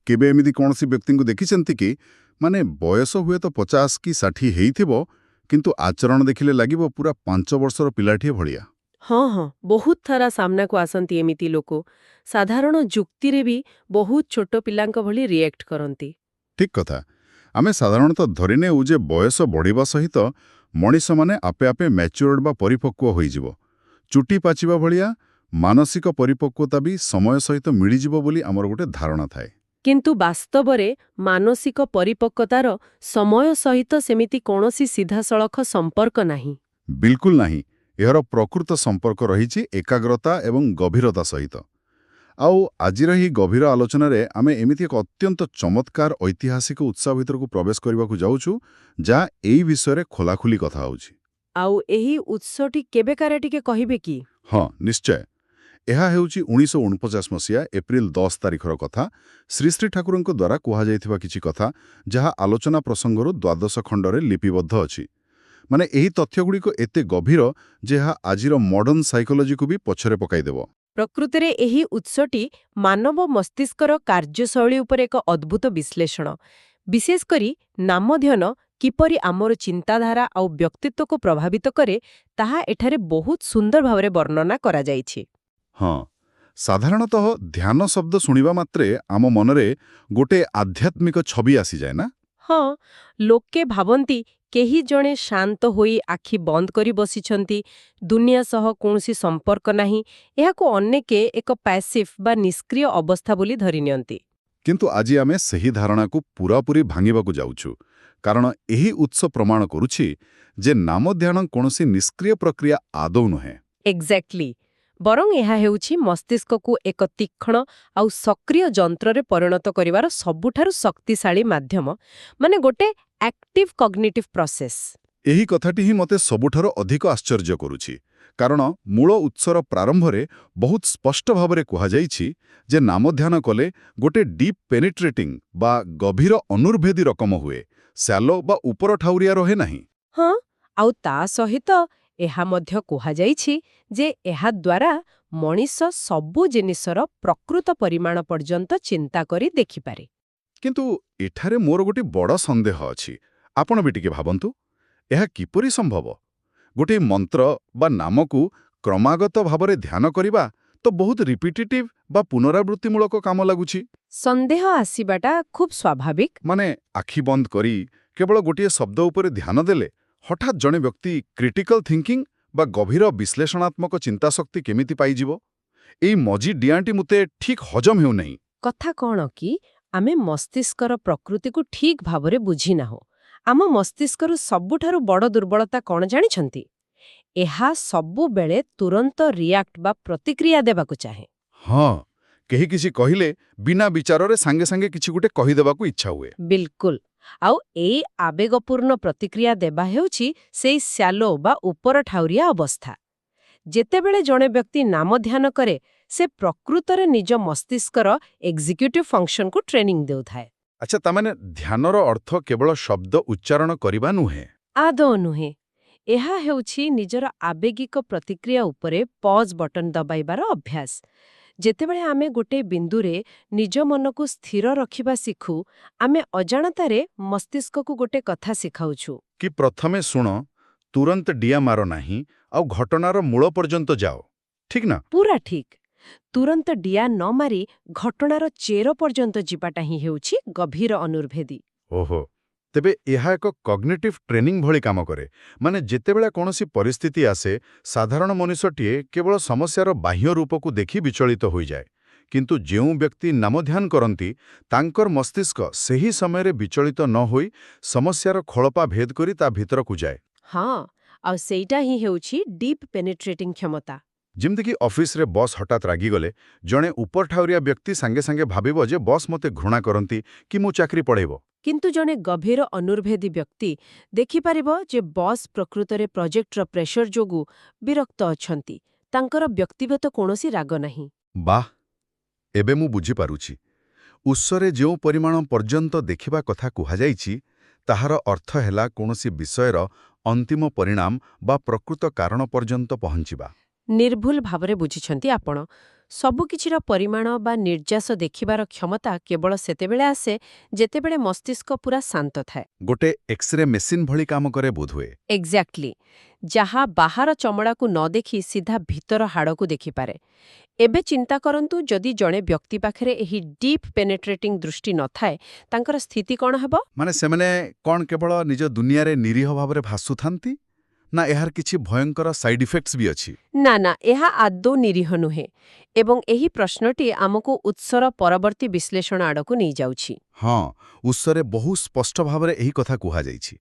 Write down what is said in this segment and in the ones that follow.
केबे एमिति कोनसी व्यक्ति को देखिसेंति कि माने बयस हुए तो 50 कि 60 हेइथिबो किंतु आचरण देखिले लागिबो पूरा 5 वर्षर पिलाठिए भलिया। हाँ हाँ बहुत थरा सामना को आसंती एमिति लोक साधारण जुक्तिरे भी बहुत छोट पिलांक भली रिएक्ट करंती। ठीक कथा। आमे साधारणतः धरिने जे बयस बढ़िबा सहित मनीष माने आपे आपे मैच्योर्ड बा परिपक्व होइजिवो। चुटी पाचिबा भलिया मानसिक परिपक्वता भी समय सहित मिलिजिवो बोली हमर गोटे धारणा थाए। किंतु वास्तवरे मानसिक परिपक्वतार समय सहित सेमिति कोनोसी सीधासळख संपर्क नाही। बिल्कुल नाही। एहर प्रकृत संपर्क रहिछि एकाग्रता एवं गभीरता सहित। आउ आजिर ही गभीर आलोचन रे आमे एमिति एक अत्यंत चमत्कार ऐतिहासिक उत्साह भितर को प्रवेश करबाकू जाउछु जा एई विषय रे खोलाखुली कथा होछि। आउ एही उत्सटी केबेकारे टिके कहिबे कि? हाँ निश्चय। एहा हेउछि 1949 मसिया एप्रिल 10 तारिखर कथा। श्री श्री ठाकुरଙ୍କ द्वारा कुहा जाइथिबा किछि कथा जहा आलोचना प्रसंगरु द्वादश खंडरे लिपिबद्ध अछि। माने एही तथ्यगुड़ी को एते गभीर जेहा आजिर मॉडर्न साइकोलॉजी को भी पछरे पकाई देबो। प्रकृतिरे एही उत्सटी मानव मस्तिष्कर कार्यशैली उपर एक अद्भुत विश्लेषण, विशेष करी नामध्यान किपरि आमर चिंताधारा आउ व्यक्तित्व को प्रभावित करे ताहा एठारे बहुत सुंदर भावरे वर्णना करा जाइछि। हाँ साधारणतः ध्यान शब्द सुनिबा मात्रे आम मनरे गोटे आध्यात्मिक छवि आसी जाए ना। हाँ लोके भावंती केही जणे शांत होई आखि बंद करी बसिछंती, दुनिया सह कोनसी संपर्क नाही, एहाको अनेके एक पैसिव बा निष्क्रिय अवस्था बोली धरि नियंती। किंतु आज आमे सही धारणा को पूरापूरी भांगिबाकू जाउछु कारण एही उत्स प्रमाण करुछि जे नाम ध्यान कोनसी निष्क्रिय प्रक्रिया आदौ नुहे। एक्जेक्टली। बरং ଏହା ହେଉଛି ମସ୍ତିଷ୍କକୁ ଏକ ତୀକ୍ଷ୍ଣ ଆଉ ସକ୍ରିୟ ଯନ୍ତ୍ରରେ ପରିଣତ କରିବାର ସବୁଠାରୁ ଶକ୍ତିଶାଳୀ ମାଧ୍ୟମ, ମାନେ ଗୋଟେ ଆକ୍ଟିଭ କଗ୍ନିଟିଭ ପ୍ରୋସେସ। ଏହି କଥାଟି ହିଁ ମୋତେ ସବୁଠାରୁ ଅଧିକ ଆଶ୍ଚର୍ଯ୍ୟ କରୁଛି କାରଣ ମୂଳ ଉତ୍ସର ପ୍ରାରମ୍ଭରେ ବହୁତ ସ୍ପଷ୍ଟ ଭାବରେ କୁହାଯାଇଛି ଯେ ନାମ ଧ୍ୟାନ କଲେ ଗୋଟେ ଡିପ୍ ପେନିଟ୍ରେଟିଂ ବା ଗଭୀର ଅନୁର୍ଭେଦୀ ରକମ ହୁଏ, ସ୍ୟାଲୋ ବା ଉପର ଠାଉରିଆ ରହେ ନାହିଁ। ହଁ ଆଉ ତା ସହିତ ଏହା ମଧ୍ୟ କୁହାଯାଇଛି ଯେ ଏହା ଦ୍ୱାରା ମଣିଷ ସବୁ ଜିନିଷର ପ୍ରକୃତ ପରିମାଣ ପର୍ଯ୍ୟନ୍ତ ଚିନ୍ତା କରି ଦେଖିପାରେ। କିନ୍ତୁ ଏଠାରେ ମୋର ଗୋଟେ ବଡ଼ ସନ୍ଦେହ ଅଛି। ଆପଣ ବି ଟିକେ ଭାବନ୍ତୁ ଏହା କିପରି ସମ୍ଭବ? ଗୋଟିଏ ମନ୍ତ୍ର ବା ନାମକୁ କ୍ରମାଗତ ଭାବରେ ଧ୍ୟାନ କରିବା ତ ବହୁତ ରିପିଟେଟିଭ ବା ପୁନରାବୃତ୍ତିମୂଳକ କାମ ଲାଗୁଛି। ସନ୍ଦେହ ଆସିବାଟା ଖୁବ୍ ସ୍ୱାଭାବିକ। ମାନେ ଆଖି ବନ୍ଦ କରି କେବଳ ଗୋଟିଏ ଶବ୍ଦ ଉପରେ ଧ୍ୟାନ ଦେଲେ ହଠାତ୍ ଜଣେ ବ୍ୟକ୍ତି କ୍ରିଟିକାଲ ଥିଙ୍କିଂ ବା ଗଭୀର ବିଶ୍ଲେଷଣାତ୍ମକ ଚିନ୍ତାଶକ୍ତି କେମିତି ପାଇଯିବ? ଏଇ ମଝି ଡିଆଁଟି ମୋତେ ଠିକ୍ ହଜମ ହେଉନାହିଁ। କଥା କ'ଣ କି ଆମେ ମସ୍ତିଷ୍କର ପ୍ରକୃତିକୁ ଠିକ୍ ଭାବରେ ବୁଝିନାହୁଁ। ଆମ ମସ୍ତିଷ୍କର ସବୁଠାରୁ ବଡ଼ ଦୁର୍ବଳତା କ'ଣ ଜାଣିଛନ୍ତି? ଏହା ସବୁବେଳେ ତୁରନ୍ତ ରିଆକ୍ଟ ବା ପ୍ରତିକ୍ରିୟା ଦେବାକୁ ଚାହେଁ। ହଁ କେହି କିଛି କହିଲେ ବିନା ବିଚାରରେ ସାଙ୍ଗେ ସାଙ୍ଗେ କିଛି ଗୋଟେ କହିଦେବାକୁ ଇଚ୍ଛା ହୁଏ। ବିଲକୁଲ। ଆଉ ଏଇ ଆବେଗପୂର୍ଣ୍ଣ ପ୍ରତିକ୍ରିୟା ଦେବା ହେଉଛି ସେଇ ସ୍ୟାଲୋ ବା ଉପର ଠାଉରିଆ ଅବସ୍ଥା। ଯେତେବେଳେ ଜଣେ ବ୍ୟକ୍ତି ନାମ ଧ୍ୟାନ କରେ ସେ ପ୍ରକୃତରେ ନିଜ ମସ୍ତିଷ୍କର ଏକ୍ଜିକ୍ୟୁଟିଭ ଫଙ୍କସନକୁ ଟ୍ରେନିଂ ଦେଉଥାଏ। ଆଚ୍ଛା ତାମାନେ ଧ୍ୟାନର ଅର୍ଥ କେବଳ ଶବ୍ଦ ଉଚ୍ଚାରଣ କରିବା ନୁହେଁ? ଆଦୌ ନୁହେଁ। ଏହା ହେଉଛି ନିଜର ଆବେଗିକ ପ୍ରତିକ୍ରିୟା ଉପରେ ପଜ୍ ବଟନ ଦବାଇବାର ଅଭ୍ୟାସ। ଯେତେବେଳେ ଆମେ ଗୋଟେ ବିନ୍ଦୁରେ ନିଜ ମନକୁ ସ୍ଥିର ରଖିବା ଶିଖୁ ଆମେ ଅଜାଣତାରେ ମସ୍ତିଷ୍କକୁ ଗୋଟେ କଥା ଶିଖାଉଛୁ କି ପ୍ରଥମେ ଶୁଣ, ତୁରନ୍ତ ଡିଆ ମାର ନାହିଁ ଆଉ ଘଟଣାର ମୂଳ ପର୍ଯ୍ୟନ୍ତ ଯାଅ, ଠିକ୍ ନା? ପୁରା ଠିକ୍। ତୁରନ୍ତ ଡିଆ ନ ମାରି ଘଟଣାର ଚେର ପର୍ଯ୍ୟନ୍ତ ଯିବାଟା ହିଁ ହେଉଛି ଗଭୀର ଅନୁର୍ଭେଦୀ। ଓହୋ, ତେବେ ଏହା ଏକ କଗ୍ନିଟିଭ ଟ୍ରେନିଂ ଭଳି କାମ କରେ। ମାନେ ଯେତେବେଳେ କୌଣସି ପରିସ୍ଥିତି ଆସେ ସାଧାରଣ ମଣିଷଟିଏ କେବଳ ସମସ୍ୟାର ବାହ୍ୟ ରୂପକୁ ଦେଖି ବିଚଳିତ ହୋଇଯାଏ, କିନ୍ତୁ ଯେଉଁ ବ୍ୟକ୍ତି ନାମଧ୍ୟାନ କରନ୍ତି ତାଙ୍କର ମସ୍ତିଷ୍କ ସେହି ସମୟରେ ବିଚଳିତ ନ ହୋଇ ସମସ୍ୟାର ଖୋଳପା ଭେଦ କରି ତା ଭିତରକୁ ଯାଏ। ହଁ ଆଉ ସେଇଟା ହିଁ ହେଉଛି ଡିପ୍ ପେନିଟ୍ରେଟିଂ କ୍ଷମତା। ଯେମିତିକି ଅଫିସରେ ବସ୍ ହଠାତ୍ ରାଗିଗଲେ ଜଣେ ଉପରଠାଉରିଆ ବ୍ୟକ୍ତି ସାଙ୍ଗେ ସାଙ୍ଗେ ଭାବିବ ଯେ ବସ୍ ମୋତେ ଘୃଣା କରନ୍ତି କି ମୁଁ ଚାକିରି ପଢ଼େଇବ। କିନ୍ତୁ ଜଣେ ଗଭୀର ଅନୁର୍ଭେଦୀ ବ୍ୟକ୍ତି ଦେଖିପାରିବ ଯେ ବସ୍ ପ୍ରକୃତରେ ପ୍ରୋଜେକ୍ଟର ପ୍ରେସର ଯୋଗୁଁ ବିରକ୍ତ ଅଛନ୍ତି, ତାଙ୍କର ବ୍ୟକ୍ତିଗତ କୌଣସି ରାଗ ନାହିଁ। ବାଃ, ଏବେ ମୁଁ ବୁଝିପାରୁଛି ଉତ୍ସରେ ଯେଉଁ ପରିମାଣ ପର୍ଯ୍ୟନ୍ତ ଦେଖିବା କଥା କୁହାଯାଇଛି ତାହାର ଅର୍ଥ ହେଲା କୌଣସି ବିଷୟର ଅନ୍ତିମ ପରିଣାମ ବା ପ୍ରକୃତ କାରଣ ପର୍ଯ୍ୟନ୍ତ ପହଞ୍ଚିବା। ନିର୍ଭୁଲ ଭାବରେ ବୁଝିଛନ୍ତି ଆପଣ। ସବୁକିଛିର ପରିମାଣ ବା ନିର୍ଯାସ ଦେଖିବାର କ୍ଷମତା କେବଳ ସେତେବେଳେ ଆସେ ଯେତେବେଳେ ମସ୍ତିଷ୍କ ପୁରା ଶାନ୍ତ ଥାଏ। ଗୋଟେ ଏକ୍ସରେ ମେସିନ୍ ଭଳି କାମ କରେ ବୋଧହୁଏ। ଏକ୍ଜାକ୍ଟଲି। ଯାହା ବାହାର ଚମଡ଼ାକୁ ନ ଦେଖି ସିଧା ଭିତର ହାଡ଼କୁ ଦେଖିପାରେ। ଏବେ ଚିନ୍ତା କରନ୍ତୁ, ଯଦି ଜଣେ ବ୍ୟକ୍ତି ପାଖରେ ଏହି ଡିପ୍ ପେନେଟ୍ରେଟିଂ ଦୃଷ୍ଟି ନଥାଏ, ତାଙ୍କର ସ୍ଥିତି କ'ଣ ହେବ? ମାନେ ସେମାନେ କ'ଣ କେବଳ ନିଜ ଦୁନିଆରେ ନିରୀହ ଭାବରେ ଭାସୁଥାନ୍ତି, ନା ଏହାର କିଛି ଭୟଙ୍କର ସାଇଡ୍ ଇଫେକ୍ଟସ୍ ବି ଅଛି? ନା ନା, ଏହା ଆଦୌ ନିରୀହ ନୁହେଁ। ଏବଂ ଏହି ପ୍ରଶ୍ନଟି ଆମକୁ ଉତ୍ସର ପରବର୍ତ୍ତୀ ବିଶ୍ଳେଷଣ ଆଡ଼କୁ ନେଇଯାଉଛି। ହଁ, ଉତ୍ସରେ ବହୁ ସ୍ପଷ୍ଟ ଭାବରେ ଏହି କଥା କୁହାଯାଇଛି।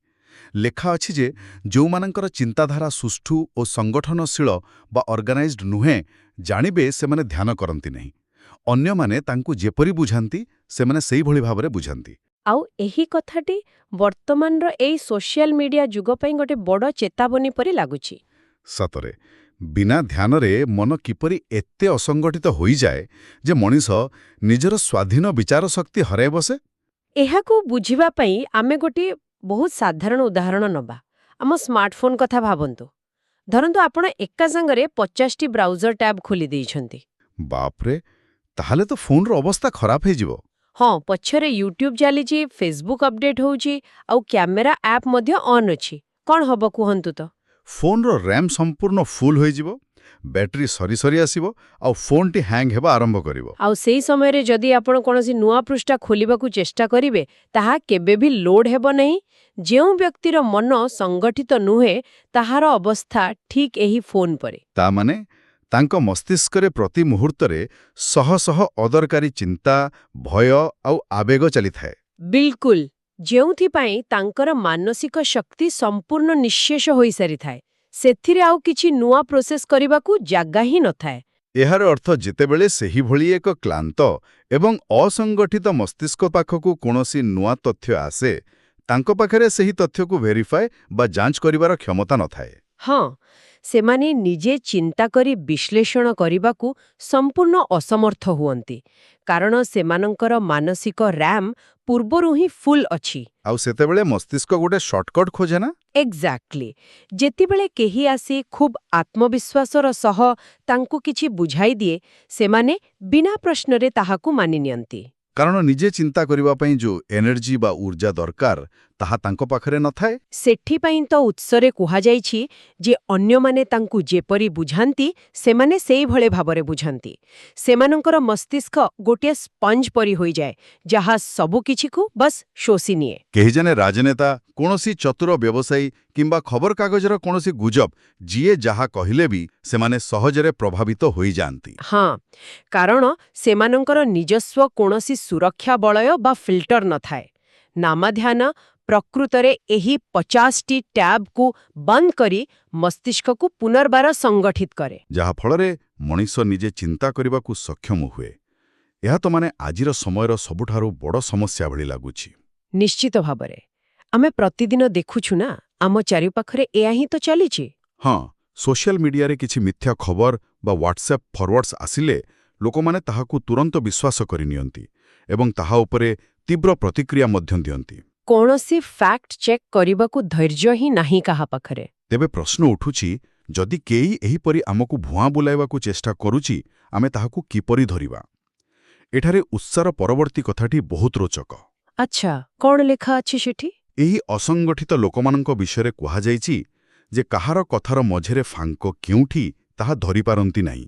ଲେଖା ଅଛି ଯେ ଯେଉଁମାନଙ୍କର ଚିନ୍ତାଧାରା ସୁଷ୍ଠୁ ଓ ସଂଗଠନଶୀଳ ବା ଅର୍ଗାନାଇଜ୍ଡ ନୁହେଁ, ଜାଣିବେ ସେମାନେ ଧ୍ୟାନ କରନ୍ତି ନାହିଁ। ଅନ୍ୟମାନେ ତାଙ୍କୁ ଯେପରି ବୁଝାନ୍ତି, ସେମାନେ ସେଇଭଳି ଭାବରେ ବୁଝାନ୍ତି। ଆଉ ଏହି କଥାଟି ବର୍ତ୍ତମାନର ଏଇ ସୋସିଆଲ ମିଡିଆ ଯୁଗ ପାଇଁ ଗୋଟେ ବଡ଼ ଚେତାବନୀ ପରି ଲାଗୁଛି। ସତରେ, ବିନା ଧ୍ୟାନରେ ମନ କିପରି ଏତେ ଅସଙ୍ଗଠିତ ହୋଇଯାଏ ଯେ ମଣିଷ ନିଜର ସ୍ୱାଧୀନ ବିଚାର ଶକ୍ତି ହରାଇ ବସେ? ଏହାକୁ ବୁଝିବା ପାଇଁ ଆମେ ଗୋଟିଏ ବହୁତ ସାଧାରଣ ଉଦାହରଣ ନେବା। ଆମ ସ୍ମାର୍ଟଫୋନ୍ କଥା ଭାବନ୍ତୁ। ଧରନ୍ତୁ ଆପଣ ଏକା ସାଙ୍ଗରେ 50ଟି ବ୍ରାଉଜର ଟ୍ୟାବ୍ ଖୋଲି ଦେଇଛନ୍ତି। ବାପ୍ରେ, ତାହେଲେ ତ ଫୋନ୍ର ଅବସ୍ଥା ଖରାପ ହେଇଯିବ। ହଁ, ପଛରେ ୟୁଟ୍ୟୁବ୍ ଚାଲିଛି, ଫେସବୁକ୍ ଅପଡେଟ୍ ହେଉଛି, ଆଉ କ୍ୟାମେରା ଆପ୍ ମଧ୍ୟ ଅନ୍ ଅଛି। କ'ଣ ହବ କୁହନ୍ତୁ ତ? ଫୋନ୍ର ର୍ୟାମ୍ ସମ୍ପୂର୍ଣ୍ଣ ଫୁଲ୍ ହୋଇଯିବ, ବ୍ୟାଟେରୀ ସରି ସରି ଆସିବ, ଆଉ ଫୋନ୍ଟି ହ୍ୟାଙ୍ଗ ହେବା ଆରମ୍ଭ କରିବ। ଆଉ ସେହି ସମୟରେ ଯଦି ଆପଣ କୌଣସି ନୂଆ ପୃଷ୍ଠା ଖୋଲିବାକୁ ଚେଷ୍ଟା କରିବେ, ତାହା କେବେ ବି ଲୋଡ୍ ହେବ ନାହିଁ। ଯେଉଁ ବ୍ୟକ୍ତିର ମନ ସଂଗଠିତ ନୁହେଁ, ତାହାର ଅବସ୍ଥା ଠିକ୍ ଏହି ଫୋନ୍ ପରି। ତା ମାନେ ତାଙ୍କ ମସ୍ତିଷ୍କରେ ପ୍ରତି ମୁହୂର୍ତ୍ତରେ ଶହ ଶହ ଅଦରକାରୀ ଚିନ୍ତା, ଭୟ ଆଉ ଆବେଗ ଚାଲିଥାଏ। ବିଲକୁଲ। ଯେଉଁଥିପାଇଁ ତାଙ୍କର ମାନସିକ ଶକ୍ତି ସମ୍ପୂର୍ଣ୍ଣ ନିଃଶେଷ ହୋଇସାରିଥାଏ। ସେଥିରେ ଆଉ କିଛି ନୂଆ ପ୍ରୋସେସ୍ କରିବାକୁ ଜାଗା ହିଁ ନଥାଏ। ଏହାର ଅର୍ଥ, ଯେତେବେଳେ ସେହିଭଳି ଏକ କ୍ଲାନ୍ତ ଏବଂ ଅସଙ୍ଗଠିତ ମସ୍ତିଷ୍କ ପାଖକୁ କୌଣସି ନୂଆ ତଥ୍ୟ ଆସେ, ତାଙ୍କ ପାଖରେ ସେହି ତଥ୍ୟକୁ ଭେରିଫାଏ ବା ଯାଞ୍ଚ କରିବାର କ୍ଷମତା ନଥାଏ। ହଁ, ସେମାନେ ନିଜେ ଚିନ୍ତା କରି ବିଶ୍ଳେଷଣ କରିବାକୁ ସମ୍ପୂର୍ଣ୍ଣ ଅସମର୍ଥ ହୁଅନ୍ତି, କାରଣ ସେମାନଙ୍କର ମାନସିକ ର୍ୟାମ୍ ପୂର୍ବରୁ ହିଁ ଫୁଲ୍ ଅଛି। ଆଉ ସେତେବେଳେ ମସ୍ତିଷ୍କ ଗୋଟେ ସର୍ଟକଟ୍ ଖୋଜେ ନା? ଏକ୍ଜାକ୍ଟଲି। ଯେତେବେଳେ କେହି ଆସି ଖୁବ୍ ଆତ୍ମବିଶ୍ୱାସର ସହ ତାଙ୍କୁ କିଛି ବୁଝାଇ ଦିଏ, ସେମାନେ ବିନା ପ୍ରଶ୍ନରେ ତାହାକୁ ମାନିନିଅନ୍ତି। କାରଣ ନିଜେ ଚିନ୍ତା କରିବା ପାଇଁ ଯେଉଁ ଏନର୍ଜି ବା ଊର୍ଜା ଦରକାର, ତାହା ତାଙ୍କ ପାଖରେ ନଥାଏ। ସେଥିପାଇଁ ତ ଉତ୍ସରେ କୁହାଯାଇଛି ଯେ ଅନ୍ୟମାନେ ତାଙ୍କୁ ଯେପରି ବୁଝାନ୍ତି, ସେମାନେ ସେଇଭଳି ଭାବରେ ବୁଝାନ୍ତି। ସେମାନଙ୍କର ମସ୍ତିଷ୍କ ଗୋଟିଏ ସ୍ପଞ୍ଜ ପରି ହୋଇଯାଏ, ଯାହା ସବୁକିଛିକୁ ବସ୍ ଶୋଷି ନିଏ। କେହି ଜଣେ ରାଜନେତା, କୌଣସି ଚତୁର ବ୍ୟବସାୟୀ କିମ୍ବା ଖବରକାଗଜର କୌଣସି ଗୁଜବ, ଯିଏ ଯାହା କହିଲେ ବି ସେମାନେ ସହଜରେ ପ୍ରଭାବିତ ହୋଇଯାଆନ୍ତି। ହଁ, କାରଣ ସେମାନଙ୍କର ନିଜସ୍ୱ କୌଣସି ସୁରକ୍ଷା ବଳୟ ବା ଫିଲ୍ଟର ନଥାଏ। ନାମାଧ୍ୟାନ ପ୍ରକୃତରେ ଏହି 50ଟି ଟ୍ୟାବ୍କୁ ବନ୍ଦ କରି ମସ୍ତିଷ୍କକୁ ପୁନର୍ବାର ସଂଗଠିତ କରେ। ଯାହାଫଳରେ ମଣିଷ ନିଜେ ଚିନ୍ତା କରିବାକୁ ସକ୍ଷମ ହୁଏ। ଏହା ତ ମାନେ ଆଜିର ସମୟର ସବୁଠାରୁ ବଡ଼ ସମସ୍ୟା ଭଳି ଲାଗୁଛି। ନିଶ୍ଚିତ ଭାବରେ। ଆମେ ପ୍ରତିଦିନ ଦେଖୁଛୁ ନା, ଆମ ଚାରିପାଖରେ ଏହା ହିଁ ତ ଚାଲିଛି। ହଁ, ସୋସିଆଲ ମିଡିଆରେ କିଛି ମିଥ୍ୟା ଖବର ବା ହ୍ୱାଟ୍ସଆପ୍ ଫରୱାର୍ଡସ୍ ଆସିଲେ ଲୋକମାନେ ତାହାକୁ ତୁରନ୍ତ ବିଶ୍ୱାସ କରିନିଅନ୍ତି ଏବଂ ତାହା ଉପରେ ତୀବ୍ର ପ୍ରତିକ୍ରିୟା ମଧ୍ୟ ଦିଅନ୍ତି। କୌଣସି ଫ୍ୟାକ୍ଟ ଚେକ୍ କରିବାକୁ ଧୈର୍ଯ୍ୟ ହିଁ ନାହିଁ କାହା ପାଖରେ। ତେବେ ପ୍ରଶ୍ନ ଉଠୁଛି, ଯଦି କେହି ଏହିପରି ଆମକୁ ଭୁଆଁ ବୁଲାଇବାକୁ ଚେଷ୍ଟା କରୁଛି, ଆମେ ତାହାକୁ କିପରି ଧରିବା? ଏଠାରେ ଉତ୍ସାର ପରବର୍ତ୍ତୀ କଥାଟି ବହୁତ ରୋଚକ। ଆଚ୍ଛା, କ'ଣ ଲେଖା ଅଛି ସେଠି? ଏହି ଅସଙ୍ଗଠିତ ଲୋକମାନଙ୍କ ବିଷୟରେ କୁହାଯାଇଛି ଯେ କାହାର କଥାର ମଝିରେ ଫାଙ୍କ କେଉଁଠି, ତାହା ଧରିପାରନ୍ତି ନାହିଁ।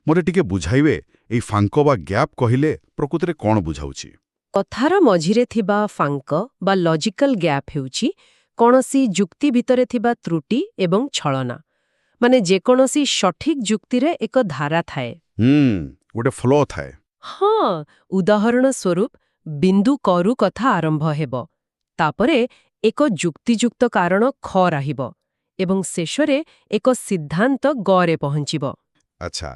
ମୋତେ ଟିକେ ବୁଝାଇବେ, ଏହି ଫାଙ୍କ ବା ଗ୍ୟାପ୍ କହିଲେ ପ୍ରକୃତରେ କ'ଣ ବୁଝାଉଛି? କଥାର ମଝିରେ ଥିବା ଫାଙ୍କ ବା ଲଜିକାଲ ଗ୍ୟାପ୍ ହେଉଛି କୌଣସି ଯୁକ୍ତି ଭିତରେ ଥିବା ତ୍ରୁଟି ଏବଂ ଛଳନା। ମାନେ ଯେକୌଣସି ସଠିକ୍ ଯୁକ୍ତିରେ ଏକ ଧାରା ଥାଏ। ଗୋଟେ ଫ୍ଲୋ ଥାଏ। ହଁ, ଉଦାହରଣ ସ୍ୱରୂପ ବିନ୍ଦୁ କରୁ କଥା ଆରମ୍ଭ ହେବ, ତାପରେ ଏକ ଯୁକ୍ତିଯୁକ୍ତ କାରଣ ଖ ରହିବ ଏବଂ ଶେଷରେ ଏକ ସିଦ୍ଧାନ୍ତ ଗରେ ପହଞ୍ଚିବ। ଆଚ୍ଛା,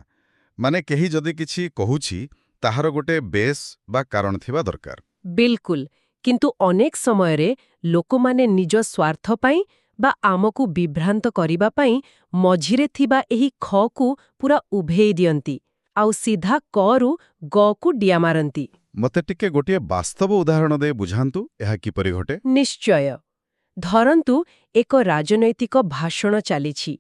ମାନେ କେହି ଯଦି କିଛି କହୁଛି, ତାହାର ଗୋଟେ ବେସ୍ ବା କାରଣ ଥିବା ଦରକାର। ବିଲକୁଲ। କିନ୍ତୁ ଅନେକ ସମୟରେ ଲୋକମାନେ ନିଜ ସ୍ୱାର୍ଥ ପାଇଁ ବା ଆମକୁ ବିଭ୍ରାନ୍ତ କରିବା ପାଇଁ ମଝିରେ ଥିବା ଏହି ଖକୁ ପୁରା ଉଭେଇ ଦିଅନ୍ତି ଆଉ ସିଧା କରୁ ଗକୁ ଡିଆ ମାରନ୍ତି। ମୋତେ ଟିକେ ଗୋଟିଏ ବାସ୍ତବ ଉଦାହରଣ ଦେଇ ବୁଝାନ୍ତୁ, ଏହା କିପରି ଘଟେ? ନିଶ୍ଚୟ। ଧରନ୍ତୁ ଏକ ରାଜନୈତିକ ଭାଷଣ ଚାଲିଛି।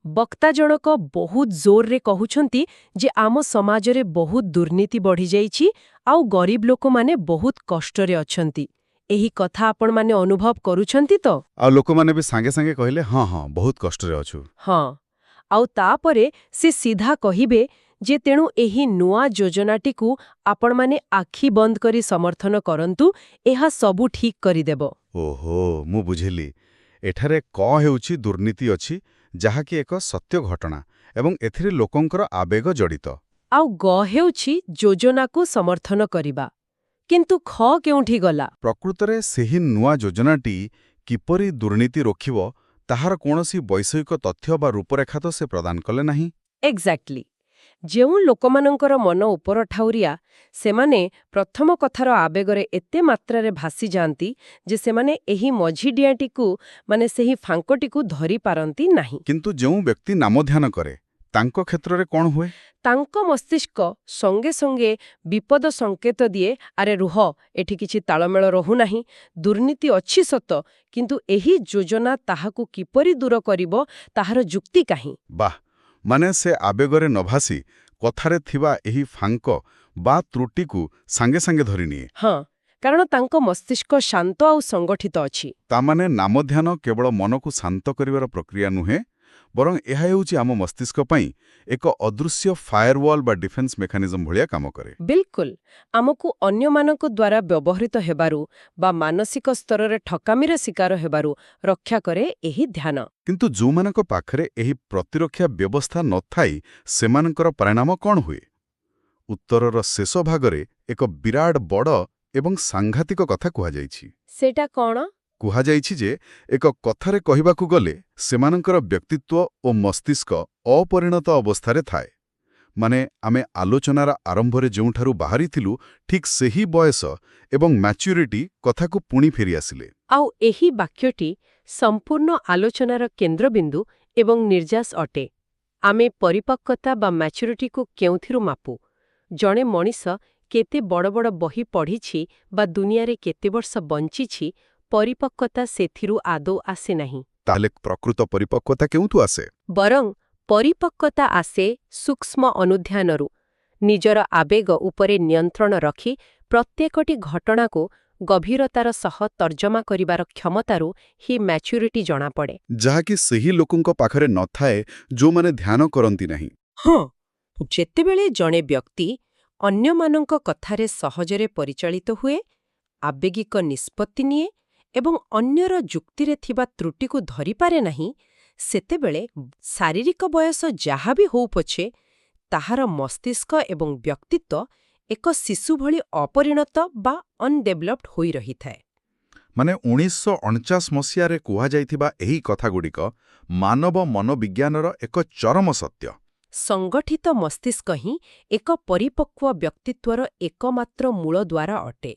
ବକ୍ତା ଜଣକ ବହୁତ ଜୋରରେ କହୁଛନ୍ତି ଯେ ଆମ ସମାଜରେ ବହୁତ ଦୁର୍ନୀତି ବଢ଼ିଯାଇଛି ଆଉ ଗରିବ ଲୋକମାନେ ବହୁତ କଷ୍ଟରେ ଅଛନ୍ତି। ଏହି କଥା ଆପଣମାନେ ଅନୁଭବ କରୁଛନ୍ତି ତ? ଆଉ ଲୋକମାନେ ବି ସାଙ୍ଗେ ସାଙ୍ଗେ କହିଲେ ହଁ ହଁ ବହୁତ କଷ୍ଟରେ ଅଛୁ। ହଁ। ଆଉ ତାପରେ ସେ ସିଧା କହିବେ ଯେ ତେଣୁ ଏହି ନୂଆ ଯୋଜନାଟିକୁ ଆପଣମାନେ ଆଖି ବନ୍ଦ କରି ସମର୍ଥନ କରନ୍ତୁ, ଏହା ସବୁ ଠିକ୍ କରିଦେବ। ଓହୋ, ମୁଁ ବୁଝିଲି। ଏଠାରେ ହେଉଛି ଦୁର୍ନୀତି ଅଛି, ଯାହାକି ଏକ ସତ୍ୟ ଘଟଣା ଏବଂ ଏଥିରେ ଲୋକଙ୍କର ଆବେଗ ଜଡ଼ିତ। ଆଉ ହେଉଛି ଯୋଜନାକୁ ସମର୍ଥନ କରିବା। କିନ୍ତୁ କେଉଁଠି ଗଲା? ପ୍ରକୃତରେ ସେହି ନୂଆ ଯୋଜନାଟି କିପରି ଦୁର୍ନୀତି ରୋକିବ ତାହାର କୌଣସି ବୈଷୟିକ ତଥ୍ୟ ବା ରୂପରେଖା ତ ସେ ପ୍ରଦାନ କଲେ ନାହିଁ। ଏକ୍ଜାକ୍ଟଲି। ଯେଉଁ ଲୋକମାନଙ୍କର ମନ ଉପର ଠାଉରିଆ, ସେମାନେ ପ୍ରଥମ କଥାର ଆବେଗରେ ଏତେ ମାତ୍ରାରେ ଭାସିଯାଆନ୍ତି ଯେ ସେମାନେ ଏହି ମଝିଡିଆଟିକୁ ସେହି ଫାଙ୍କଟିକୁ ଧରିପାରନ୍ତି ନାହିଁ। କିନ୍ତୁ ଯେଉଁ ବ୍ୟକ୍ତି ନାମଧ୍ୟାନ କରେ ତାଙ୍କ କ୍ଷେତ୍ରରେ କ'ଣ ହୁଏ? ତାଙ୍କ ମସ୍ତିଷ୍କ ସଙ୍ଗେ ସଙ୍ଗେ ବିପଦ ସଙ୍କେତ ଦିଏ, ଆରେ ରୁହ, ଏଠି କିଛି ତାଳମେଳ ରହୁନାହିଁ, ଦୁର୍ନୀତି ଅଛି ସତ, କିନ୍ତୁ ଏହି ଯୋଜନା ତାହାକୁ କିପରି ଦୂର କରିବ ତାହାର ଯୁକ୍ତି କାହିଁ? ବାଃ, ମାନେ ସେ ଆବେଗରେ ନ ଭାସି କଥାରେ ଥିବା ଏହି ଫାଙ୍କ ବା ତ୍ରୁଟିକୁ ସାଙ୍ଗେ ସାଙ୍ଗେ ଧରିନିଏ। ହଁ, କାରଣ ତାଙ୍କ ମସ୍ତିଷ୍କ ଶାନ୍ତ ଆଉ ସଂଗଠିତ ଅଛି। ତାମାନେ ନାମଧ୍ୟାନ କେବଳ ମନକୁ ଶାନ୍ତ କରିବାର ପ୍ରକ୍ରିୟା ନୁହେଁ, ବରଂ ଏହା ହେଉଛି ଆମ ମସ୍ତିଷ୍କ ପାଇଁ ଏକ ଅଦୃଶ୍ୟ ଫାୟାରୱାଲ୍ ବା ଡିଫେନ୍ସ ମେକାନିଜମ ଭଳିଆ କାମ କରେ। ବିଲକୁଲ, ଆମକୁ ଅନ୍ୟମାନଙ୍କ ଦ୍ୱାରା ବ୍ୟବହୃତ ହେବାରୁ ବା ମାନସିକ ସ୍ତରରେ ଠକାମିର ଶିକାର ହେବାରୁ ରକ୍ଷା କରେ ଏହି ଧ୍ୟାନ। କିନ୍ତୁ ଯେଉଁମାନଙ୍କ ପାଖରେ ଏହି ପ୍ରତିରକ୍ଷା ବ୍ୟବସ୍ଥା ନଥାଇ ସେମାନଙ୍କର ପରିଣାମ କ'ଣ ହୁଏ? ଉତ୍ତରର ଶେଷ ଭାଗରେ ଏକ ବିରାଟ ବଡ଼ ଏବଂ ସାଂଘାତିକ କଥା କୁହାଯାଇଛି। ସେଇଟା କ'ଣ? କୁହାଯାଇଛି ଯେ ଏକ କଥାରେ କହିବାକୁ ଗଲେ ସେମାନଙ୍କର ବ୍ୟକ୍ତିତ୍ୱ ଓ ମସ୍ତିଷ୍କ ଅପରିଣତ ଅବସ୍ଥାରେ ଥାଏ। ମାନେ ଆମେ ଆଲୋଚନାର ଆରମ୍ଭରେ ଯେଉଁଠାରୁ ବାହାରିଥିଲୁ ଠିକ୍ ସେହି ବୟସ ଏବଂ ମ୍ୟାଚ୍ୟୁରିଟି କଥାକୁ ପୁଣି ଫେରିଆସିଲେ। ଆଉ ଏହି ବାକ୍ୟଟି ସମ୍ପୂର୍ଣ୍ଣ ଆଲୋଚନାର କେନ୍ଦ୍ରବିନ୍ଦୁ ଏବଂ ନିର୍ଯାସ ଅଟେ। ଆମେ ପରିପକ୍ୱତା ବା ମ୍ୟାଚ୍ୟୁରିଟିକୁ କେଉଁଥିରୁ ମାପୁ? ଜଣେ ମଣିଷ କେତେ ବଡ଼ ବଡ଼ ବହି ପଢ଼ିଛି ବା ଦୁନିଆରେ କେତେ ବର୍ଷ ବଞ୍ଚିଛି, ପରିପକ୍ୱତା ସେଥିରୁ ଆଦୌ ଆସେ ନାହିଁ। ତାହେଲେ ପ୍ରକୃତ ପରିପକ୍ୱତା କେଉଁଠୁ ଆସେ? ବରଂ ପରିପକ୍ୱତା ଆସେ ସୂକ୍ଷ୍ମ ଅନୁଧ୍ୟାନରୁ। ନିଜର ଆବେଗ ଉପରେ ନିୟନ୍ତ୍ରଣ ରଖି ପ୍ରତ୍ୟେକଟି ଘଟଣାକୁ ଗଭୀରତାର ସହ ତର୍ଜମା କରିବାର କ୍ଷମତାରୁ ହିଁ ମ୍ୟାଚ୍ୟୁରିଟି ଜଣାପଡ଼େ। ଯାହାକି ସେହି ଲୋକଙ୍କ ପାଖରେ ନଥାଏ ଯେଉଁମାନେ ଧ୍ୟାନ କରନ୍ତି ନାହିଁ। ହଁ, ଯେତେବେଳେ ଜଣେ ବ୍ୟକ୍ତି ଅନ୍ୟମାନଙ୍କ କଥାରେ ସହଜରେ ପରିଚାଳିତ ହୁଏ, ଆବେଗିକ ନିଷ୍ପତ୍ତି ନିଏ ଏବଂ ଅନ୍ୟର ଯୁକ୍ତିରେ ଥିବା ତ୍ରୁଟିକୁ ଧରିପାରେ ନାହିଁ, ସେତେବେଳେ ଶାରୀରିକ ବୟସ ଯାହା ବି ହଉ ପଛେ ତାହାର ମସ୍ତିଷ୍କ ଏବଂ ବ୍ୟକ୍ତିତ୍ୱ ଏକ ଶିଶୁ ଭଳି ଅପରିଣତ ବା ଅନଡେଭଲପ୍ଡ ହୋଇ ରହିଥାଏ। ମାନେ 1949 ମସିହାରେ କୁହାଯାଇଥିବା ଏହି କଥାଗୁଡ଼ିକ ମାନବ ମନୋବିଜ୍ଞାନର ଏକ ଚରମ ସତ୍ୟ। ସଂଗଠିତ ମସ୍ତିଷ୍କ ହିଁ ଏକ ପରିପକ୍ୱ ବ୍ୟକ୍ତିତ୍ୱର ଏକମାତ୍ର ମୂଳଦ୍ୱାର ଅଟେ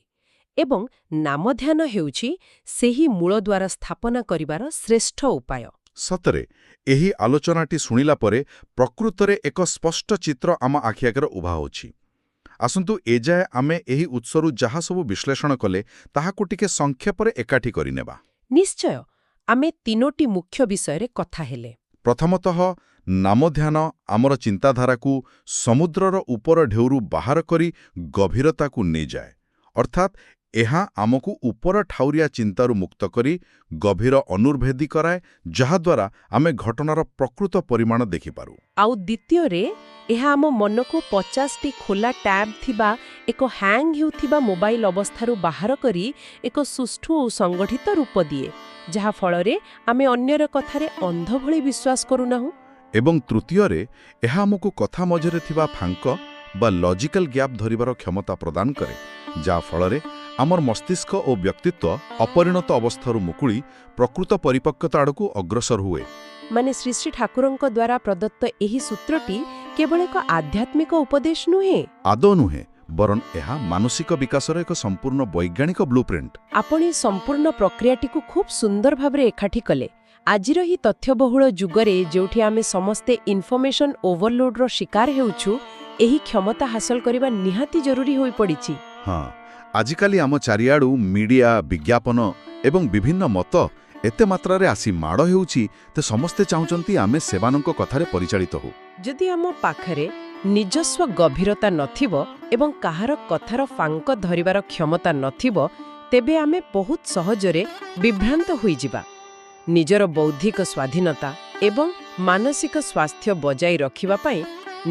ଏବଂ ନାମଧ୍ୟାନ ହେଉଛି ସେହି ମୂଳଦ୍ୱାର ସ୍ଥାପନା କରିବାର ଶ୍ରେଷ୍ଠ ଉପାୟ। ସତରେ ଏହି ଆଲୋଚନାଟି ଶୁଣିଲା ପରେ ପ୍ରକୃତରେ ଏକ ସ୍ପଷ୍ଟ ଚିତ୍ର ଆମ ଆଖି ଆଗରେ ଉଭା ହେଉଛି। ଆସନ୍ତୁ ଏଯାଏ ଆମେ ଏହି ଉତ୍ସରୁ ଯାହା ସବୁ ବିଶ୍ଳେଷଣ କଲେ ତାହାକୁ ଟିକେ ସଂକ୍ଷେପରେ ଏକାଠି କରିନେବା। ନିଶ୍ଚୟ, ଆମେ ତିନୋଟି ମୁଖ୍ୟ ବିଷୟରେ କଥା ହେଲେ। ପ୍ରଥମତଃ, ନାମଧ୍ୟାନ ଆମର ଚିନ୍ତାଧାରାକୁ ସମୁଦ୍ରର ଉପର ଢେଉରୁ ବାହାର କରି ଗଭୀରତାକୁ ନେଇଯାଏ। ଅର୍ଥାତ୍ ଏହା ଆମକୁ ଉପର ଠାଉରିଆ ଚିନ୍ତାରୁ ମୁକ୍ତ କରି ଗଭୀର ଅନୁର୍ଭେଦୀ କରାଏ, ଯାହାଦ୍ୱାରା ଆମେ ଘଟଣାର ପ୍ରକୃତ ପରିମାଣ ଦେଖିପାରୁ। ଆଉ ଦ୍ୱିତୀୟରେ, ଏହା ଆମ ମନକୁ 50ଟି ଖୋଲା ଟ୍ୟାବ୍ ଥିବା ଏକ ହ୍ୟାଙ୍ଗ ହେଉଥିବା ମୋବାଇଲ ଅବସ୍ଥାରୁ ବାହାର କରି ଏକ ସୁଷ୍ଠୁ ଓ ସଂଗଠିତ ରୂପ ଦିଏ, ଯାହାଫଳରେ ଆମେ ଅନ୍ୟର କଥାରେ ଅନ୍ଧ ଭଳି ବିଶ୍ୱାସ କରୁନାହୁଁ। ଏବଂ ତୃତୀୟରେ, ଏହା ଆମକୁ କଥା ମଝିରେ ଥିବା ଫାଙ୍କ ବା ଲଜିକାଲ ଗ୍ୟାପ୍ ଧରିବାର କ୍ଷମତା ପ୍ରଦାନ କରେ, ଯାହାଫଳରେ ଆମର ମସ୍ତିଷ୍କ ଓ ବ୍ୟକ୍ତିତ୍ୱ ଅପରିଣତ ଅବସ୍ଥାରୁ ମୁକୁଳି ପ୍ରକୃତ ପରିପକ୍ୱତା ଆଡ଼କୁ ଅଗ୍ରସର ହୁଏ। ମାନେ ଶ୍ରୀ ଶ୍ରୀ ଠାକୁରଙ୍କ ଦ୍ୱାରା ପ୍ରଦତ୍ତ ଏହି ସୂତ୍ରଟି କେବଳ ଏକ ଆଧ୍ୟାତ୍ମିକ ଉପଦେଶ ନୁହେଁ। ଆଦୌ ନୁହେଁ, ବରଂ ଏହା ମାନସିକ ବିକାଶର ଏକ ସମ୍ପୂର୍ଣ୍ଣ ବୈଜ୍ଞାନିକ ବ୍ଲୁପ୍ରିଣ୍ଟ। ଆପଣ ଏହି ସମ୍ପୂର୍ଣ୍ଣ ପ୍ରକ୍ରିୟାଟିକୁ ଖୁବ୍ ସୁନ୍ଦର ଭାବରେ ଏକାଠି କଲେ। ଆଜିର ଏହି ତଥ୍ୟବହୁଳ ଯୁଗରେ ଯେଉଁଠି ଆମେ ସମସ୍ତେ ଇନଫର୍ମେସନ୍ ଓଭରଲୋଡ୍ର ଶିକାର ହେଉଛୁ, ଏହି କ୍ଷମତା ହାସଲ କରିବା ନିହାତି ଜରୁରୀ ହୋଇପଡ଼ିଛି। ହଁ, ଆଜିକାଲି ଆମ ଚାରିଆଡ଼ୁ ମିଡିଆ, ବିଜ୍ଞାପନ ଏବଂ ବିଭିନ୍ନ ମତ ଏତେ ମାତ୍ରାରେ ଆସି ମାଡ଼ ହେଉଛି ତ ସମସ୍ତେ ଚାହୁଁଛନ୍ତି ଆମେ ସେମାନଙ୍କ କଥାରେ ପରିଚାଳିତ ହଉ। ଯଦି ଆମ ପାଖରେ ନିଜସ୍ୱ ଗଭୀରତା ନଥିବ ଏବଂ କାହାର କଥାର ଫାଙ୍କ ଧରିବାର କ୍ଷମତା ନଥିବ, ତେବେ ଆମେ ବହୁତ ସହଜରେ ବିଭ୍ରାନ୍ତ ହୋଇଯିବା। ନିଜର ବୌଦ୍ଧିକ ସ୍ୱାଧୀନତା ଏବଂ ମାନସିକ ସ୍ୱାସ୍ଥ୍ୟ ବଜାୟ ରଖିବା ପାଇଁ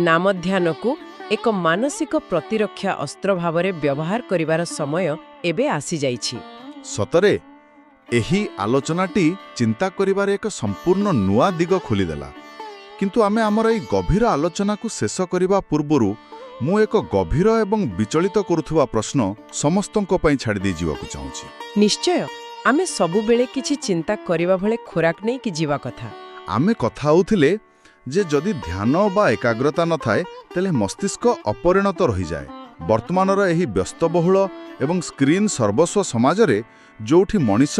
ନାମଧ୍ୟାନକୁ ଏକ ମାନସିକ ପ୍ରତିରକ୍ଷା ଅସ୍ତ୍ର ଭାବରେ ବ୍ୟବହାର କରିବାର ସମୟ ଏବେ ଆସିଯାଇଛି। ସତରେ ଏହି ଆଲୋଚନାଟି ଚିନ୍ତା କରିବାରେ ଏକ ସମ୍ପୂର୍ଣ୍ଣ ନୂଆ ଦିଗ ଖୋଲିଦେଲା। କିନ୍ତୁ ଆମେ ଆମର ଏହି ଗଭୀର ଆଲୋଚନାକୁ ଶେଷ କରିବା ପୂର୍ବରୁ ମୁଁ ଏକ ଗଭୀର ଏବଂ ବିଚଳିତ କରୁଥିବା ପ୍ରଶ୍ନ ସମସ୍ତଙ୍କ ପାଇଁ ଛାଡ଼ିଦେଇ ଯିବାକୁ ଚାହୁଁଛି। ନିଶ୍ଚୟ, ଆମେ ସବୁବେଳେ କିଛି ଚିନ୍ତା କରିବା ଭଳି ଖୋରାକ ନେଇକି ଯିବା କଥା। ଆମେ କଥା ହେଉଥିଲେ ଯେ ଯଦି ଧ୍ୟାନ ବା ଏକାଗ୍ରତା ନଥାଏ ତେବେ ମସ୍ତିଷ୍କ ଅପରିଣତ ରହିଯାଏ। ବର୍ତ୍ତମାନର ଏହି ବ୍ୟସ୍ତବହୁଳ ଏବଂ ସ୍କ୍ରିନ୍ ସର୍ବସ୍ୱ ସମାଜରେ ଯେଉଁଠି ମଣିଷ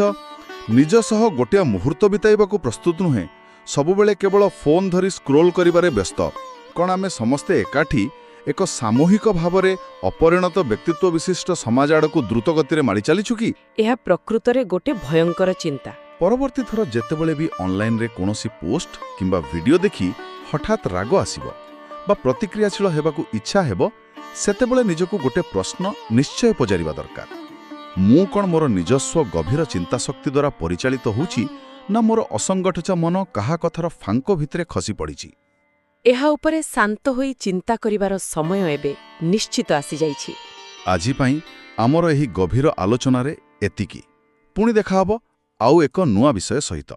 ନିଜ ସହ ଗୋଟିଏ ମୁହୂର୍ତ୍ତ ବିତାଇବାକୁ ପ୍ରସ୍ତୁତ ନୁହେଁ, ସବୁବେଳେ କେବଳ ଫୋନ୍ ଧରି ସ୍କ୍ରୋଲ୍ କରିବାରେ ବ୍ୟସ୍ତ, କ'ଣ ଆମେ ସମସ୍ତେ ଏକାଠି ଏକ ସାମୂହିକ ଭାବରେ ଅପରିଣତ ବ୍ୟକ୍ତିତ୍ୱ ବିଶିଷ୍ଟ ସମାଜ ଆଡ଼କୁ ଦ୍ରୁତ ଗତିରେ ମାଡ଼ି ଚାଲିଛୁ କି? ଏହା ପ୍ରକୃତରେ ଗୋଟେ ଭୟଙ୍କର ଚିନ୍ତା। ପରବର୍ତ୍ତୀ ଥର ଯେତେବେଳେ ବି ଅନଲାଇନରେ କୌଣସି ପୋଷ୍ଟ କିମ୍ବା ଭିଡିଓ ଦେଖି ହଠାତ୍ ରାଗ ଆସିବ ବା ପ୍ରତିକ୍ରିୟାଶୀଳ ହେବାକୁ ଇଚ୍ଛା ହେବ, ସେତେବେଳେ ନିଜକୁ ଗୋଟେ ପ୍ରଶ୍ନ ନିଶ୍ଚୟ ପଚାରିବା ଦରକାର। ମୁଁ କ'ଣ ମୋର ନିଜସ୍ୱ ଗଭୀର ଚିନ୍ତାଶକ୍ତି ଦ୍ୱାରା ପରିଚାଳିତ ହେଉଛି, ନା ମୋର ଅସଙ୍ଗଠିତ ମନ କାହା କଥାର ଫାଙ୍କ ଭିତରେ ଖସି ପଡ଼ିଛି? ଏହା ଉପରେ ଶାନ୍ତ ହୋଇ ଚିନ୍ତା କରିବାର ସମୟ ଏବେ ନିଶ୍ଚିତ ଆସିଯାଇଛି। ଆଜି ପାଇଁ ଆମର ଏହି ଗଭୀର ଆଲୋଚନାରେ ଏତିକି। ପୁଣି ଦେଖାହବ ଆଉ ଏକ ନୂଆ ବିଷୟ ସହିତ।